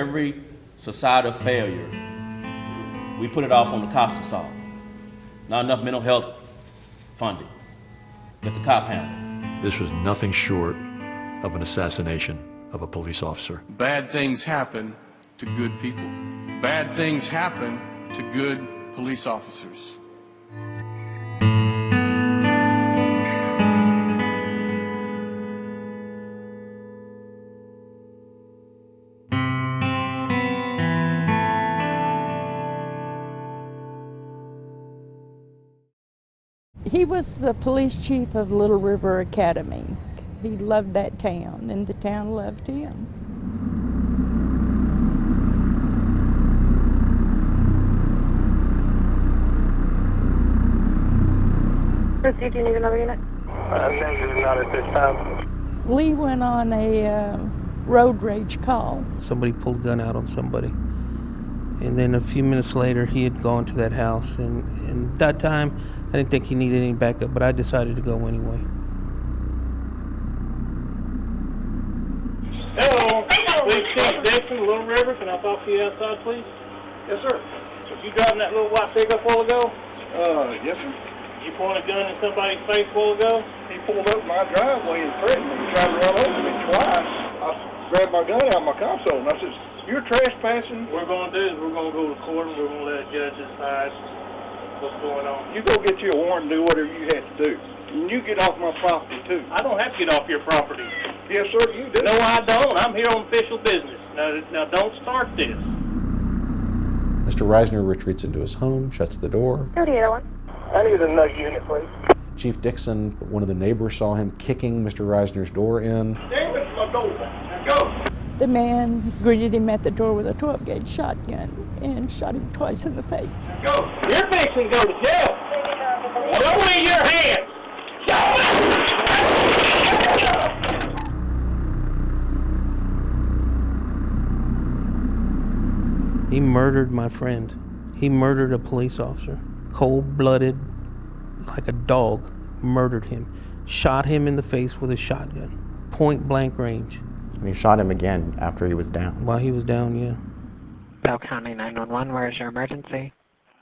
every societal failure, we put it off on the cops to solve. Not enough mental health funding. Let the cop handle it. This was nothing short of an assassination of a police officer. Bad things happen to good people. Bad things happen to good police officers. He was the police chief of Little River Academy. He loved that town, and the town loved him. Proceed, do you need another unit? Negative, not at this time. Lee went on a road rage call. Somebody pulled a gun out on somebody. And then a few minutes later, he had gone to that house. And that time, I didn't think he needed any backup, but I decided to go anyway. Hello, Police Chief Dixon, Little River. Can I talk to you outside, please? Yes, sir. Was you driving that little white pickup a while ago? Yes, sir. You pointed a gun in somebody's face a while ago? He pulled up my driveway and threatened me. He tried to run over me twice. I grabbed my gun out of my console and I said, "You're trespassing." What we're going to do is we're going to go to court and we're going to let a judge decide what's going on. You go get you a warrant and do whatever you have to do. And you get off my property, too. I don't have to get off your property. Yes, sir, you do. No, I don't. I'm here on official business. Now don't start this. Mr. Reisner retreats into his home, shuts the door. 3801. I need another unit, please. Chief Dixon, one of the neighbors, saw him kicking Mr. Reisner's door in. Damn it, my door. Now go. The man greeted him at the door with a 12-gauge shotgun and shot him twice in the face. Go. You're fixing to go to jail. Show me your hands. He murdered my friend. He murdered a police officer. Cold-blooded, like a dog, murdered him. Shot him in the face with a shotgun. Point-blank range. And he shot him again after he was down. While he was down, yeah. Bell County 911, where is your emergency?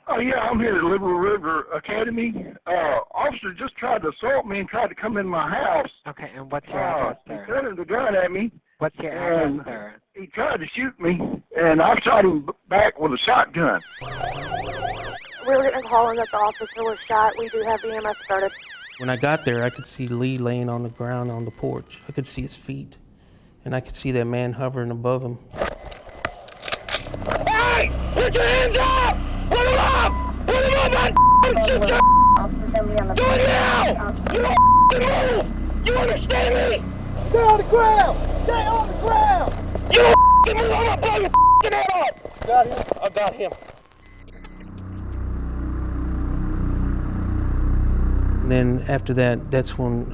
Oh, yeah, I'm here at Little River Academy. Officer just tried to assault me and tried to come in my house. Okay, and what's your address, He sir? pointed the gun at me. What's your address, sir? He tried to shoot me, and I shot him back with a shotgun. We were getting a call in that the officer was shot. We do have the EMS started. When I got there, I could see Lee laying on the ground on the porch. I could see his feet, and I could see that man hovering above him. Hey! Put your hands up! Put them up! Put them up, man! Do it now! You don't move! You understand me? Stay on the ground! Stay on the ground! You don't move! I'm gonna blow your head off! Got him? I got him. And then after that, that's when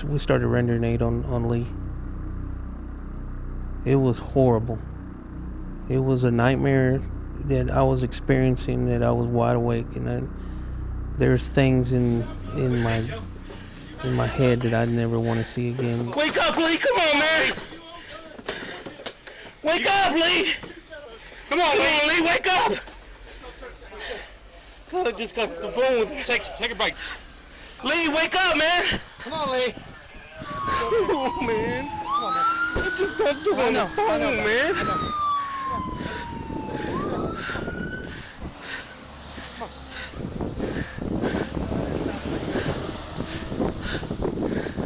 we started rendering aid on Lee. It was horrible. It was a nightmare that I was experiencing, that I was wide awake, and there's things in my head that I never want to see again. Wake up, Lee! Come on, man! Wake up, Lee! Come on, Lee! Wake up! God, I just got the phone with. Take a break. Lee, wake up, man! Come on, Lee. Oh, man. Come on, man. I just got the phone, man.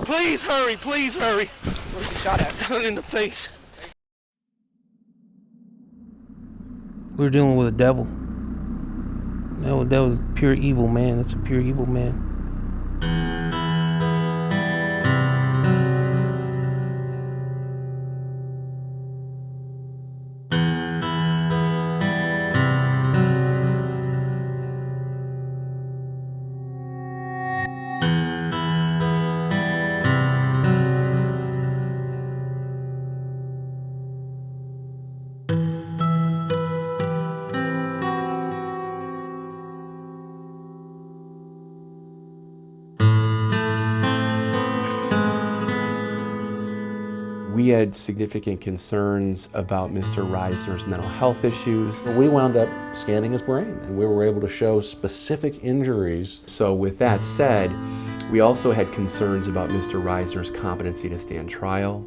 Please hurry, please hurry. What did you shot at? In the face. We were dealing with a devil. That was pure evil, man. That's a pure evil man. We had significant concerns about Mr. Reisner's mental health issues. We wound up scanning his brain, and we were able to show specific injuries. So with that said, we also had concerns about Mr. Reisner's competency to stand trial.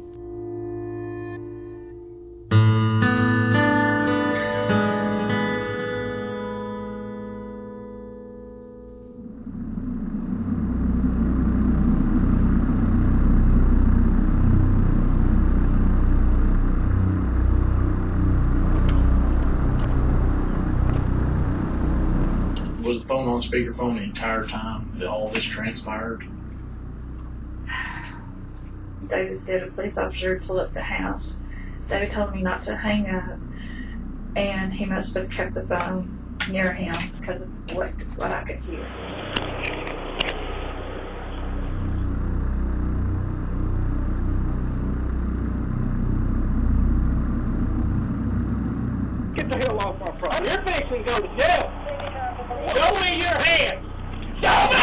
Was the phone on speakerphone the entire time that all this transpired? David said a police officer pulled up the house. David told me not to hang up, and he must have kept the phone near him because of what I could hear. Get the hell off my property. You're fixing to go to jail. Show me your hands. Show me!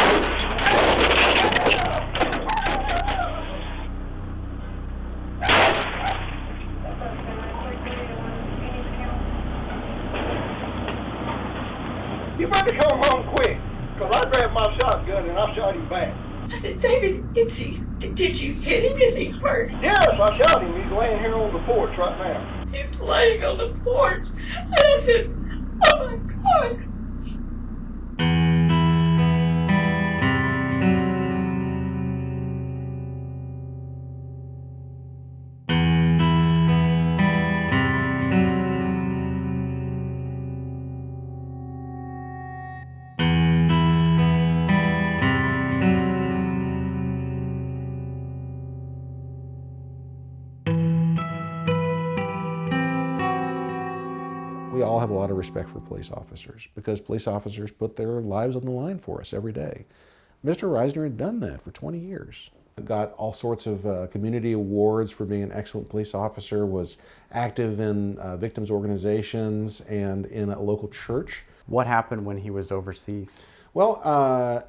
You better come home quick, because I grabbed my shotgun and I shot him back. I said, David, did you hit him? Is he hurt? Yes, I shot him. He's laying here on the porch right now. He's laying on the porch. And I said, oh my God. We all have a lot of respect for police officers because police officers put their lives on the line for us every day. Mr. Reisner had done that for 20 years. Got all sorts of community awards for being an excellent police officer, was active in victims organizations and in a local church. What happened when he was overseas? Well,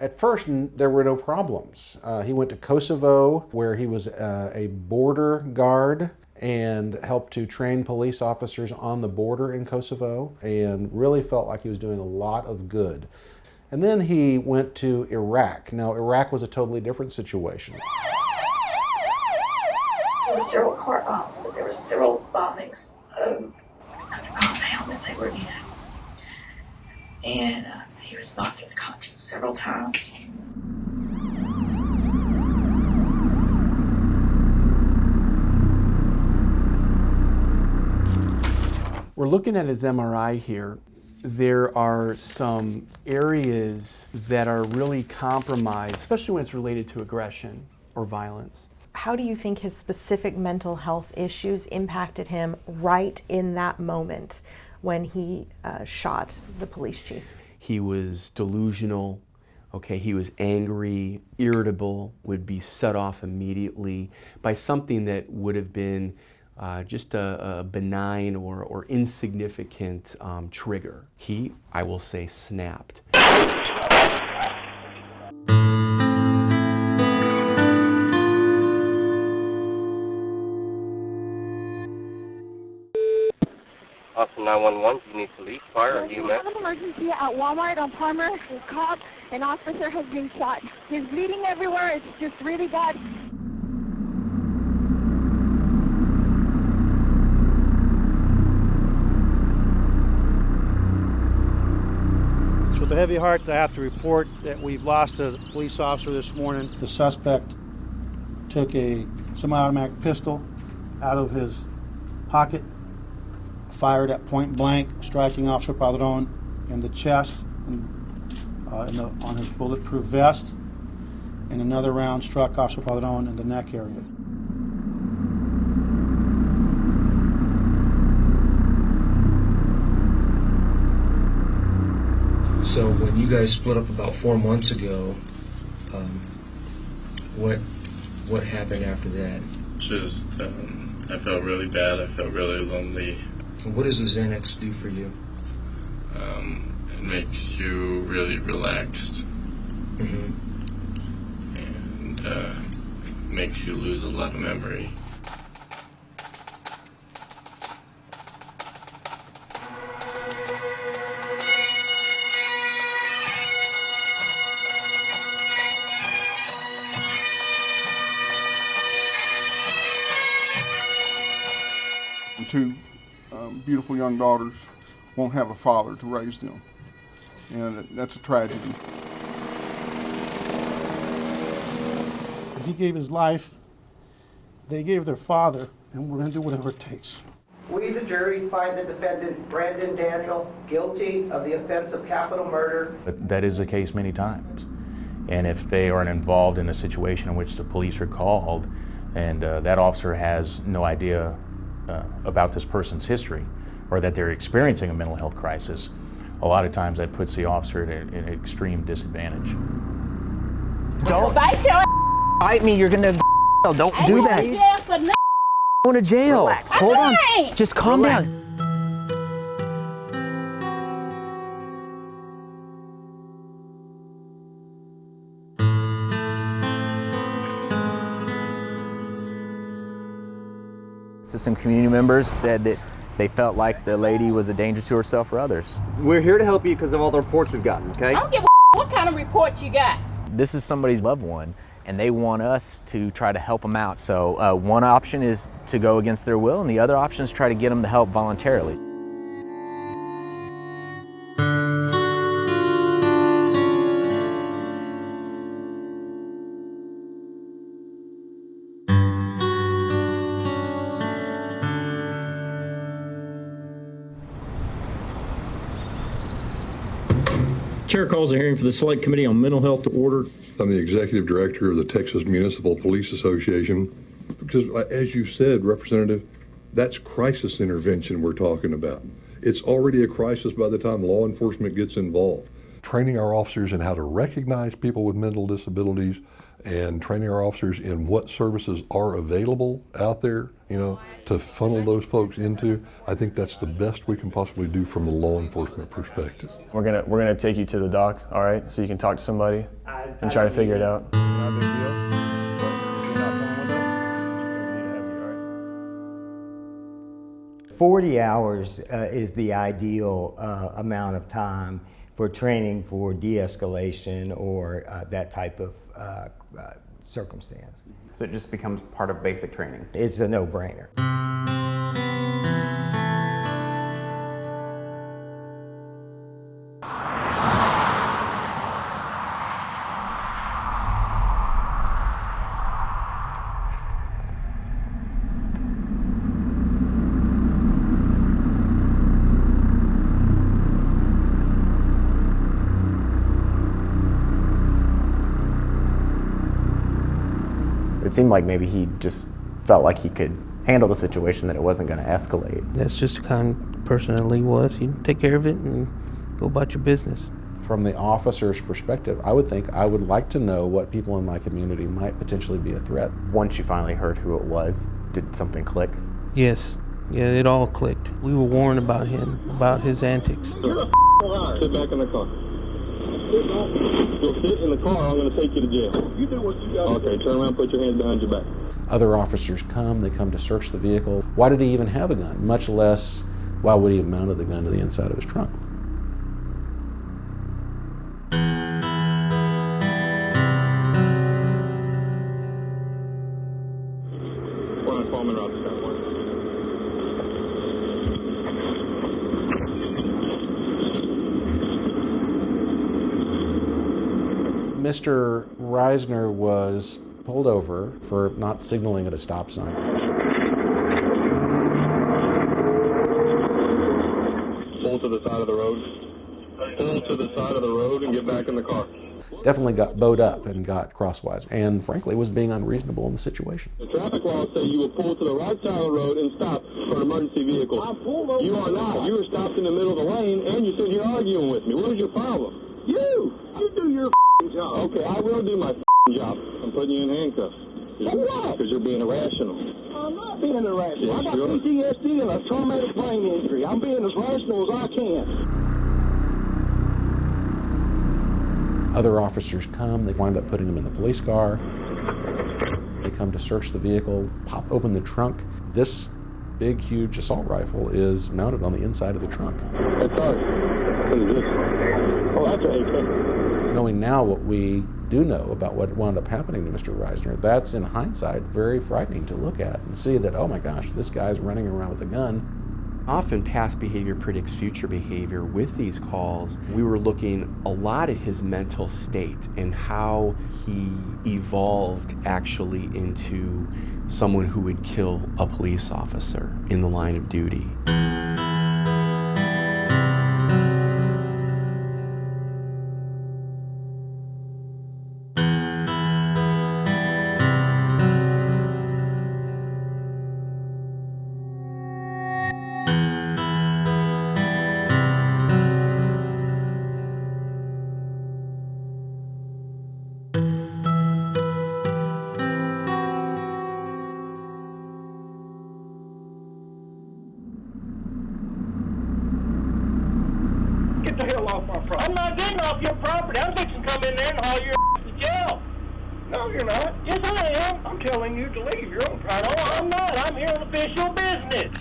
at first there were no problems. He went to Kosovo where he was a border guard and helped to train police officers on the border in Kosovo and really felt like he was doing a lot of good. And then he went to Iraq. Now, Iraq was a totally different situation. There were several car bombs, but there were several bombings at the compound that they were in. And he was knocked unconscious several times. We're looking at his MRI here. There are some areas that are really compromised, especially when it's related to aggression or violence. How do you think his specific mental health issues impacted him right in that moment when he shot the police chief? He was delusional, okay, he was angry, irritable, would be set off immediately by something that would have been just a benign or insignificant trigger. He, I will say, snapped. Officer 911, do you need police, fire, or EMS? We have an emergency at Walmart on Palmer. A cop, an officer has been shot. He's bleeding everywhere. It's just really bad. It's with a heavy heart I have to report that we've lost a police officer this morning. The suspect took a semi-automatic pistol out of his pocket, fired at point blank, striking Officer Padron in the chest and on his bulletproof vest, and another round struck Officer Padron in the neck area. So when you guys split up about 4 months ago, what happened after that? Just, I felt really bad. I felt really lonely. What does the Xanax do for you? It makes you really relaxed. Mm-hmm. And makes you lose a lot of memory. beautiful young daughters won't have a father to raise them. And that's a tragedy. He gave his life, they gave their father, and we're going to do whatever it takes. We, the jury, find the defendant, Brandon Daniel, guilty of the offense of capital murder. But that is the case many times. And if they are involved in a situation in which the police are called and that officer has no idea about this person's history or that they're experiencing a mental health crisis, a lot of times that puts the officer at an extreme disadvantage. Don't bite me, you're gonna don't do that. Going to jail. Relax. Hold on. Just calm down. So some community members said that they felt like the lady was a danger to herself or others. We're here to help you because of all the reports we've gotten, okay? I don't give a what kind of reports you got. This is somebody's loved one, and they want us to try to help them out. So one option is to go against their will, and the other option is try to get them to help voluntarily. Chair calls a hearing for the Select Committee on Mental Health to order. I'm the Executive Director of the Texas Municipal Police Association. Because, as you said, Representative, that's crisis intervention we're talking about. It's already a crisis by the time law enforcement gets involved. Training our officers in how to recognize people with mental disabilities and training our officers in what services are available out there, to funnel those folks into, I think that's the best we can possibly do from a law enforcement perspective. We're gonna take you to the dock, all right? So you can talk to somebody and try to figure it out. It's not a big deal. But if you're not coming with us, we need to have you, all right? 40 hours is the ideal amount of time for training for de-escalation or that type of circumstance. So it just becomes part of basic training. It's a no-brainer. It seemed like maybe he just felt like he could handle the situation, that it wasn't going to escalate. That's just the kind of person that Lee was. He'd take care of it and go about your business. From the officer's perspective, I would like to know what people in my community might potentially be a threat. Once you finally heard who it was, did something click? Yes. Yeah, it all clicked. We were warned about him, about his antics. Sit back in the car. You'll sit in the car, I'm going to take you to jail. You do what you got. Okay, turn around, put your hands behind your back. Other officers they come to search the vehicle. Why did he even have a gun? Much less, why would he have mounted the gun to the inside of his trunk? Mr. Reisner was pulled over for not signaling at a stop sign. Pull to the side of the road. Pull to the side of the road and get back in the car. Definitely got bowed up and got crosswise, and frankly was being unreasonable in the situation. The traffic laws say you will pull to the right side of the road and stop for an emergency vehicle. I pulled over. You are not. You were stopped in the middle of the lane and you said you're arguing with me. What was your problem? You do your job. Okay, I will do my job. I'm putting you in handcuffs. Because you're being irrational. I'm not being irrational. Yes, I got PTSD and a traumatic brain injury. I'm being as rational as I can. Other officers they wind up putting him in the police car. They come to search the vehicle, pop open the trunk. This big, huge assault rifle is mounted on the inside of the trunk. That's ours. What is this? Oh, that's an AK. Knowing now what we do know about what wound up happening to Mr. Reisner, that's in hindsight very frightening to look at and see that, oh my gosh, this guy's running around with a gun. Often past behavior predicts future behavior. With these calls, we were looking a lot at his mental state and how he evolved actually into someone who would kill a police officer in the line of duty. Get the hell off my property. I'm not getting off your property. I'm fixing to come in there and haul your ass to jail. No, you're not. Yes, I am. I'm telling you to leave your own property. No, I'm not. I'm here on official business.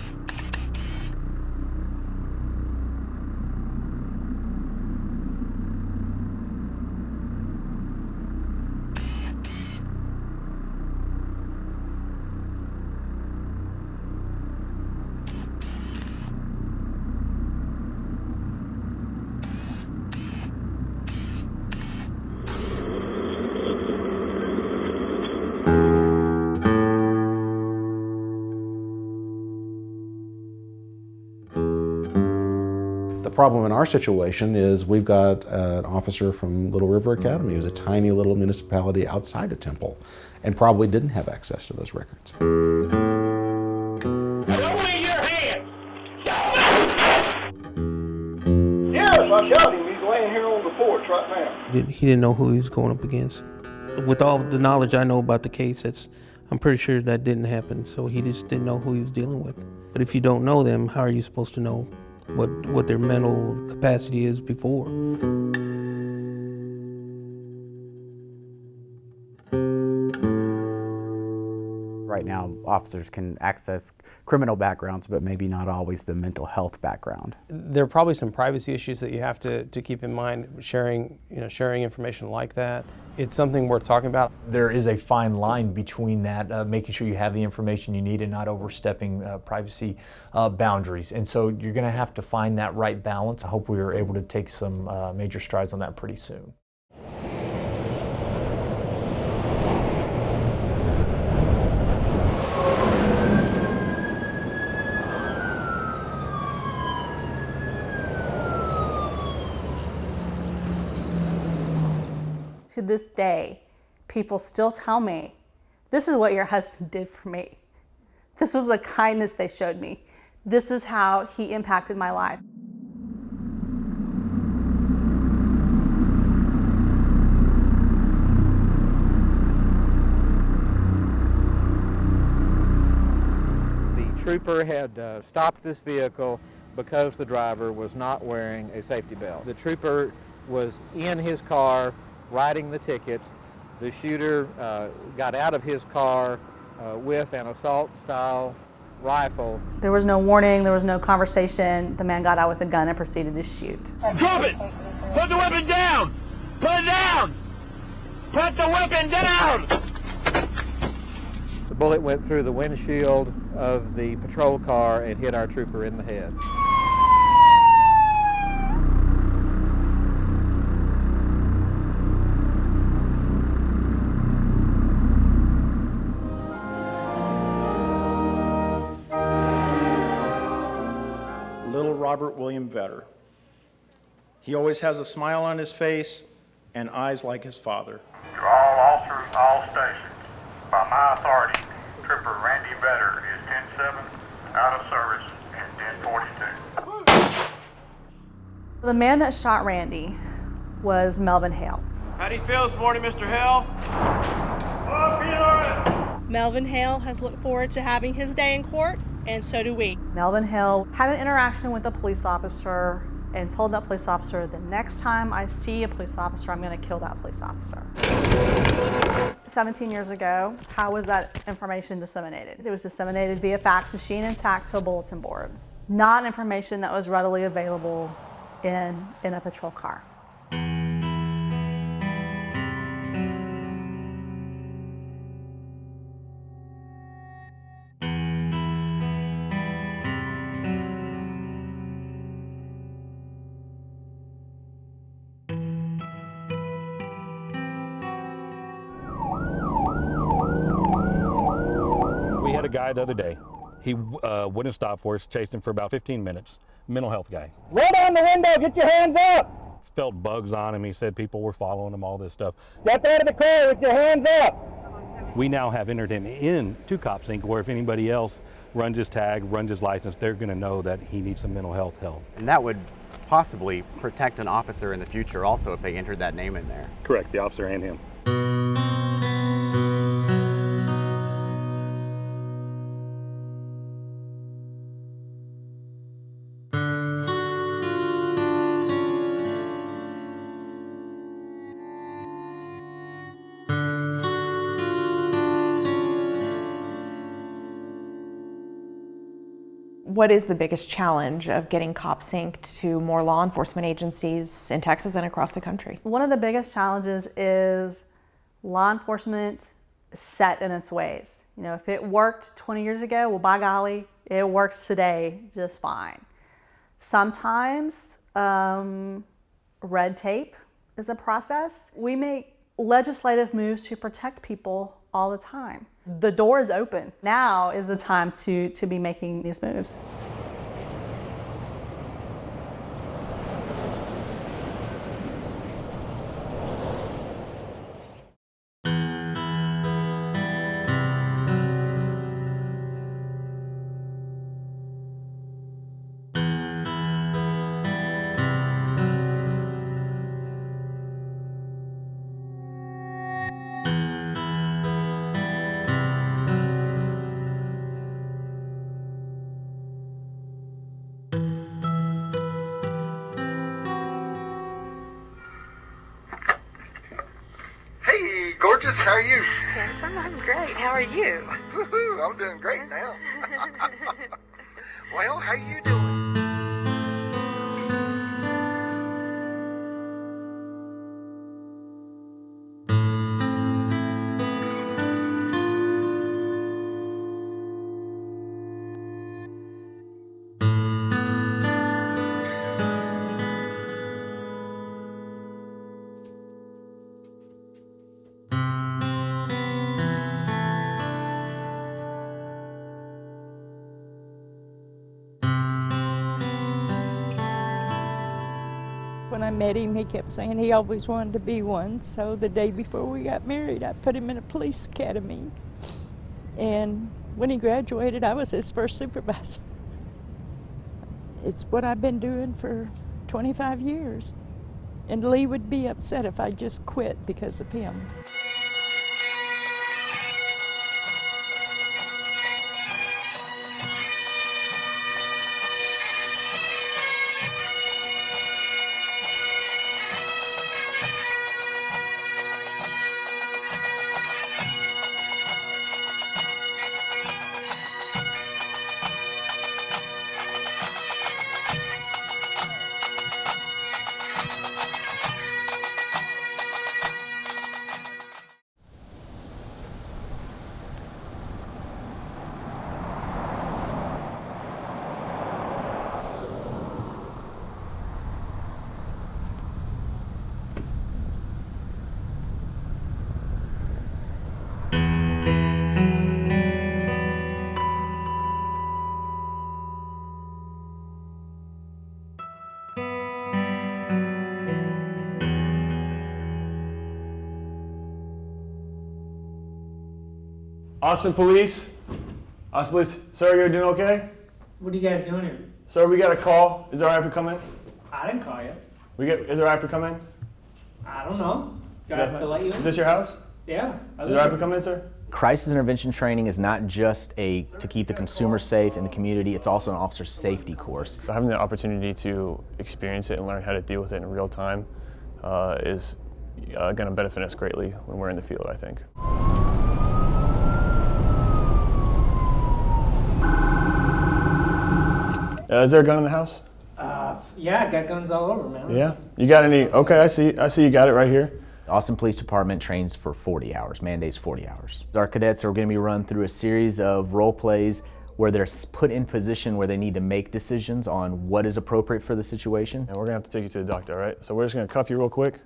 The problem in our situation is we've got an officer from Little River Academy who's a tiny little municipality outside of Temple and probably didn't have access to those records. Show me your hands. Yes, I shot him. He's laying here on the porch right now. He didn't know who he was going up against. With all the knowledge I know about the case, I'm pretty sure that didn't happen. So he just didn't know who he was dealing with. But if you don't know them, how are you supposed to know what their mental capacity is before? Right now, officers can access criminal backgrounds, but maybe not always the mental health background. There are probably some privacy issues that you have to keep in mind sharing information like that. It's something worth talking about. There is a fine line between that, making sure you have the information you need and not overstepping privacy boundaries. And so you're going to have to find that right balance. I hope we are able to take some major strides on that pretty soon. To this day, people still tell me, this is what your husband did for me. This was the kindness they showed me. This is how he impacted my life. The trooper had stopped this vehicle because the driver was not wearing a safety belt. The trooper was in his car writing the ticket. The shooter got out of his car with an assault-style rifle. There was no warning, there was no conversation. The man got out with a gun and proceeded to shoot. Drop it! Put the weapon down! Put it down! Put the weapon down! The bullet went through the windshield of the patrol car and hit our trooper in the head. Little Robert William Vetter. He always has a smile on his face and eyes like his father. To all officers, all stations, by my authority, Trooper Randy Vetter is 10-7, out of service, and 10-42. The man that shot Randy was Melvin Hale. How do you feel this morning, Mr. Hale? Oh, feeling all right. Melvin Hale has looked forward to having his day in court, and so do we. Melvin Hale had an interaction with a police officer and told that police officer, the next time I see a police officer, I'm going to kill that police officer. 17 years ago, how was that information disseminated? It was disseminated via fax machine and tacked to a bulletin board. Not information that was readily available in a patrol car. a guy the other day. He wouldn't stop for us, chased him for about 15 minutes. Mental health guy. Roll down the window, get your hands up. Felt bugs on him. He said people were following him, all this stuff. Step out of the car with your hands up. We now have entered him into KXAN, where if anybody else runs his tag, runs his license, they're going to know that he needs some mental health help. And that would possibly protect an officer in the future also if they entered that name in there. Correct, the officer and him. What is the biggest challenge of getting KXAN to more law enforcement agencies in Texas and across the country? One of the biggest challenges is law enforcement set in its ways. You know, if it worked 20 years ago, well, by golly, it works today just fine. Sometimes red tape is a process. We make legislative moves to protect people all the time. The door is open. Now is the time to be making these moves. Hey, gorgeous, how are you? Handsome, I'm great. How are you? Woohoo, I'm doing great now. Well, how you doing? When I met him, he kept saying he always wanted to be one. So the day before we got married, I put him in a police academy. And when he graduated, I was his first supervisor. It's what I've been doing for 25 years. And Lee would be upset if I just quit because of him. Austin Police. Austin Police. Sir, you're doing okay? What are you guys doing here? Sir, we got a call. Is it all right if we come in? I didn't call you. Is it all right if we come in? I don't know. Do I have to let you in? Is this your house? Yeah. Is it all right if we come in, sir? Crisis intervention training is not just to keep the consumer safe in the community, it's also an officer safety course. So having the opportunity to experience it and learn how to deal with it in real time is going to benefit us greatly when we're in the field, I think. Is there a gun in the house? Yeah, I got guns all over, man. Yeah? You got any? Okay, I see you got it right here. Austin Police Department trains for 40 hours, mandates 40 hours. Our cadets are going to be run through a series of role plays where they're put in position where they need to make decisions on what is appropriate for the situation. And we're going to have to take you to the doctor, all right? So we're just going to cuff you real quick.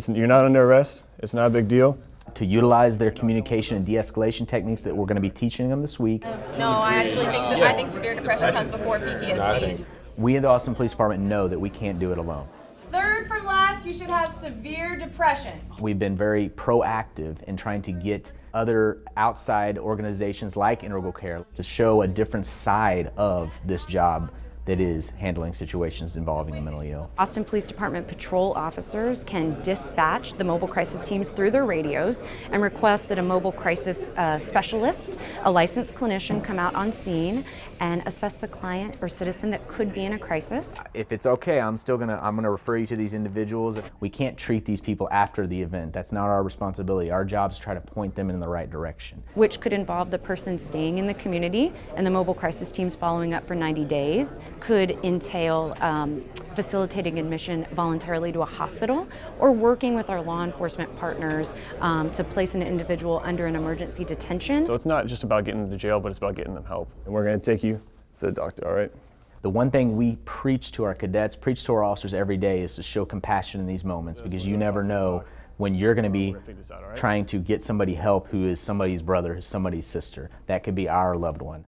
You're not under arrest. It's not a big deal. to utilize their communication and de-escalation techniques that we're going to be teaching them this week. No, I actually think I think severe depression comes before PTSD. We in the Austin Police Department know that we can't do it alone. Third from last, you should have severe depression. We've been very proactive in trying to get other outside organizations like Integral Care to show a different side of this job that is handling situations involving the mentally ill. Austin Police Department patrol officers can dispatch the mobile crisis teams through their radios and request that a mobile crisis specialist, a licensed clinician, come out on scene and assess the client or citizen that could be in a crisis. If it's okay, I'm gonna refer you to these individuals. We can't treat these people after the event. That's not our responsibility. Our job is to try to point them in the right direction. Which could involve the person staying in the community and the mobile crisis teams following up for 90 days. Could entail facilitating admission voluntarily to a hospital or working with our law enforcement partners to place an individual under an emergency detention. So it's not just about getting them to jail, but it's about getting them help. And we're going to take you to the doctor, all right? The one thing we preach to our cadets, preach to our officers every day is to show compassion in these moments, because you never know when you're going to be trying to get somebody help who is somebody's brother, somebody's sister. That could be our loved one.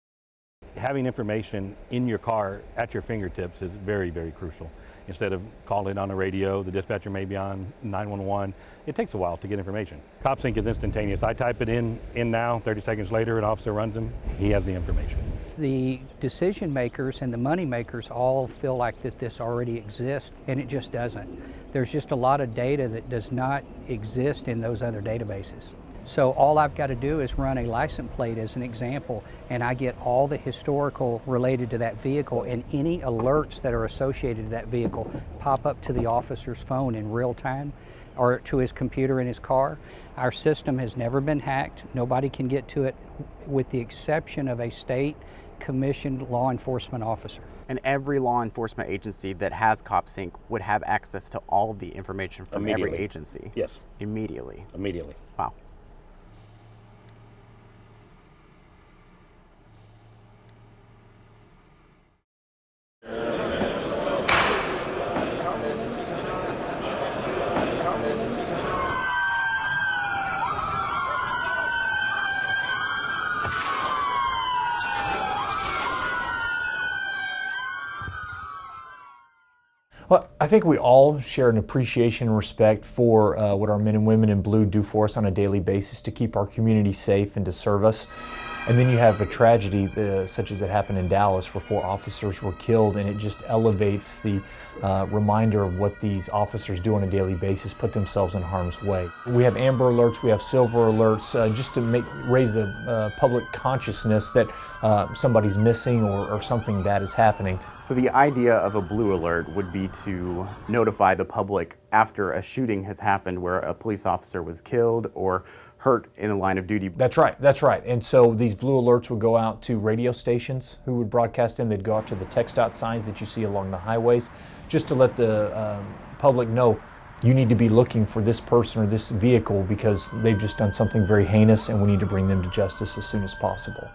Having information in your car at your fingertips is very, very crucial. Instead of calling on the radio, the dispatcher may be on 911. It takes a while to get information. CopSync is instantaneous. I type it in now, 30 seconds later, an officer runs him, he has the information. The decision makers and the money makers all feel like that this already exists, and it just doesn't. There's just a lot of data that does not exist in those other databases. So all I've got to do is run a license plate as an example, and I get all the historical related to that vehicle, and any alerts that are associated to that vehicle pop up to the officer's phone in real time or to his computer in his car. Our system has never been hacked. Nobody can get to it with the exception of a state commissioned law enforcement officer. And every law enforcement agency that has CopSync would have access to all of the information from every agency? Yes. Immediately? Immediately. Wow. Well, I think we all share an appreciation and respect for what our men and women in blue do for us on a daily basis to keep our community safe and to serve us. And then you have a tragedy such as that happened in Dallas where 4 officers were killed, and it just elevates the reminder of what these officers do on a daily basis, put themselves in harm's way. We have amber alerts, we have silver alerts, just to raise the public consciousness that somebody's missing or something bad is happening. So the idea of a blue alert would be to notify the public after a shooting has happened where a police officer was killed or hurt in the line of duty. That's right, that's right. And so these blue alerts would go out to radio stations who would broadcast them. They'd go out to the text-out signs that you see along the highways, just to let the public know you need to be looking for this person or this vehicle because they've just done something very heinous and we need to bring them to justice as soon as possible.